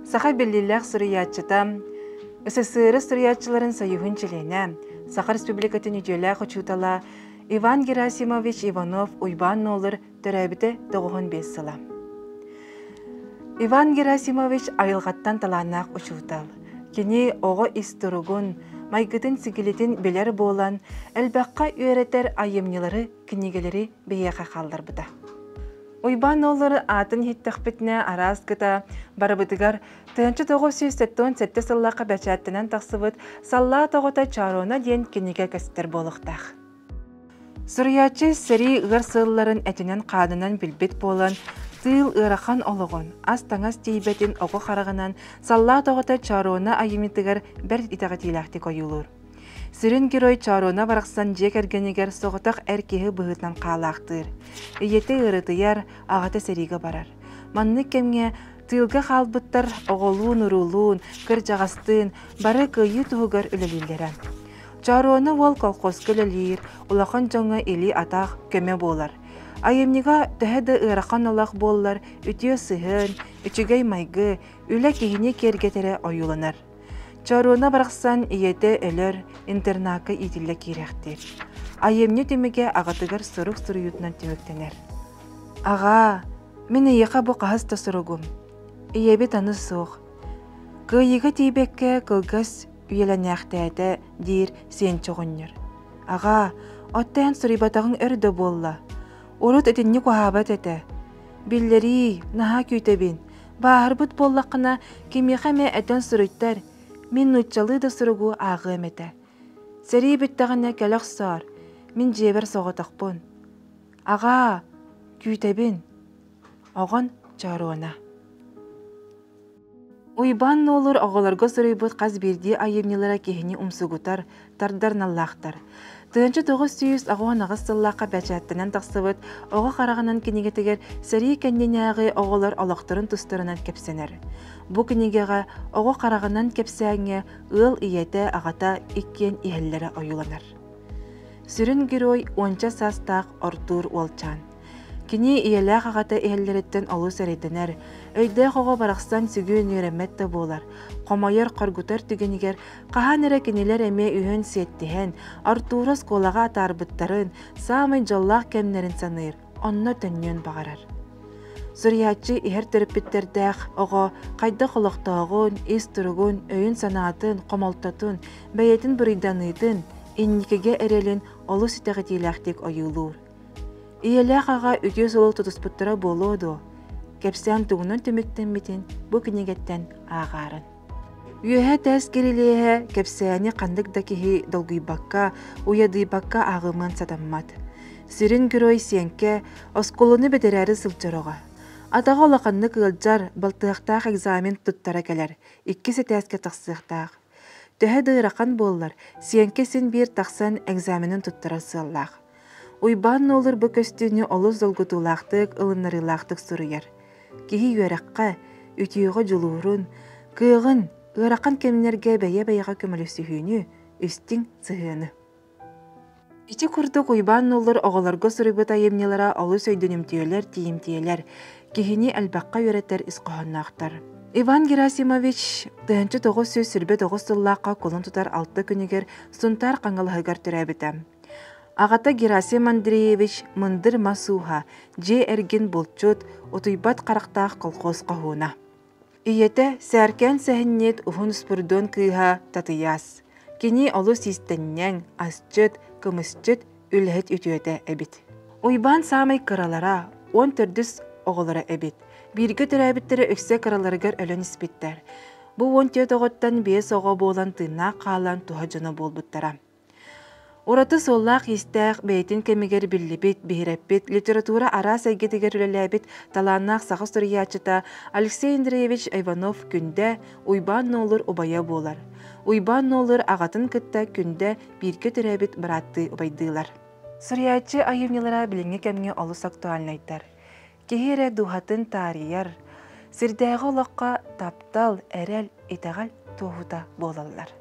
Саха беллилэх сырыячыта, СССР сырыячыларын союхын члене, Саха Республикатын үдөлэх учутала Иван Герасимович Иванов уйбан нолыр төрәбіті 95 сыла. Иван Герасимович айылғаттан таланақ учутал. Кені оғы исторогун, майгытын сигилетін белер болан, әлбаққа үйретер айымнылары, кінегелері бейеға қалдар бұда. Уйбан нолыр атын хиттақпетіне араз кыта барабытыгар 1977 сыллаққа бәчәттінен тақсыбыт салла тоғыта чарона ден кенеге кәсттер болықтақ. Сұрыячы сәрі ғыр сылларын әтінен қадынан білбет болан, тыл ұрақан олығын, астаңас тейбетін оғы қарағынан салла тоғыта чарона айымитыгар бір итағатилақты койылыр. Сырын герой чарона барақсан жек әргенегер соғытақ әркеғі бұғытнан қалақтыр. Иеті ұрытыяр ағаты сәриге барар. Манны кемге тылға қалбыттар оғылуын ұрулуын, кір жағастын, бары күйі тұғығар үлелілері. Чарона ол колхоз көлелер, улахан жоңа или атақ көме болар. Айымнига төһәді ырақан олақ болар, үтіе сыхын, үтігей майғы, үлі кейіне кергетері ойыланар. Чарона барақсан иеті өлір, интернақы итілі керектер. Айымни түмеге ағатығар сұрық сұрыютынан түміктенер. Аға, мен иеқа бұ қағыз тасырығым. Иебі таны соқ. Күйігі тейбекке кылғыз үйеләнәқтәді дейір сен чоғынныр. Аға, оттайын сұрибатағын өрді болла. Орут әтінні қуабат әті. Білдері, наға көйтебін. Бағыр бұт боллақына кемеқәме әтін сұрыттар. Мен нүтчалы да сұрығу ағым әті. Сәрі біттағына кәліқ сар. Мен жебір соғытақпын. Аға, көйтебін. Оған чаруана. Уйбан нолыр оғыларға сұрайбыт қаз берде айымнелара кехіне умсығытар, тардарналлақтар. 1900 ағуан ағыз сыллаққа бәчәттінен тақсыбыт, оға қарағынан кенегетігер сәрі кәнненәғі оғылар олақтырын тұстарынан кепсенер. Бұ кенегеға оға қарағынан кепсәңе ыл иеті ағата иккен иәллері ойыланар. Сүрін герой онча састақ Артур Олчан. Кені иеләқ ағата иәллереттен олу сәрейденер, өйді қоға барақсан сүгін үйреметті болар. Қомайыр қаргутар түгенігер, қахан әрі кенелер әме үйін сеттіхен, Артурас қолаға атарбыттарын, самай жаллақ кәмнерін саныр, онна төннен бағарар. Сүриятчы ихер түріппеттердәқ оға қайда қолықтағын, ес тұрығын, өйін санатын, қомалтатын, бәйетін бұрыйданыдын, енникеге әрелін олу сітіғетиләқтек ойылур. Иеләқ аға үтіе солы тұтыспыттыра болуды. Кәпсән тұғынан түміктен бітін бұ кінегеттен ағарын. Үйе тәс керелеге кәпсәне қандық дакихи долгүйбаққа, уядыйбаққа ағымын сатаммат. Сирин герой сенке осколыны бетерәрі сылчыроға. Атаға олақанны кылджар балтықтақ экзамен тұттара кәлер, иккесі тәске тақсықтақ. Төһә дырақан боллар, сенке сен бір тақсан экзаменін тұттара сыллақ. Уйбан нолыр бұ көстіні олыз долгутулақтық, ылынарылақтық сұрыяр. Кехи үйераққа, үтіуға жылуырын, күйіғын, үйераққан кемінерге бәйе-бәйеға көмілі сүйіні, үстің сығыны. Ити күрдік уйбан нолыр оғыларға сұрыбыт айымнелара олыз өйдінімтиелер, тиімтиелер, кехіні әлбаққа үйретер ісқоғаннақтар. Иван Герасимович 1900 сүрбе 9 сыллаққа қолын тұтар 6 күнігер сұнтар қаңылығығар түрәбітім. Ағата Герасим Андреевич мындыр масуха, же әрген болчут, отуйбат қарақтақ колхоз қағуына. Иеті сәркен сәхіннет ұхын спұрдон кыйға татыяс. Кені олу систеннен, асчыт, кымысчыт үләхет үтіөті әбіт. Уйбан самай қыралара, 10 түрдіс оғылары әбіт. Біргі түрәбіттері өксе қыраларығар өлін іспеттер. Бұ 10 төтіғыттан 5 оға болан тына қалан туға жыны болбыттара. Ораты соллақ истәқ бәйтін кемігер білібет, бейрәппет, литература ара сәйгетігер үлеләбет таланнақ сақы сұрыячыта Алексей Андреевич Иванов күнді уйбан нолыр обая болар. Уйбан нолыр ағатын кітті күнді біркі түрәбет бұратты обайдылар. Сұрыячы айымнелара біліңе кәмге олыс актуальнайдар. Кехері дұхатын тарияр, сірдәғі олаққа таптал, әрәл, етағал тоғыта болалар.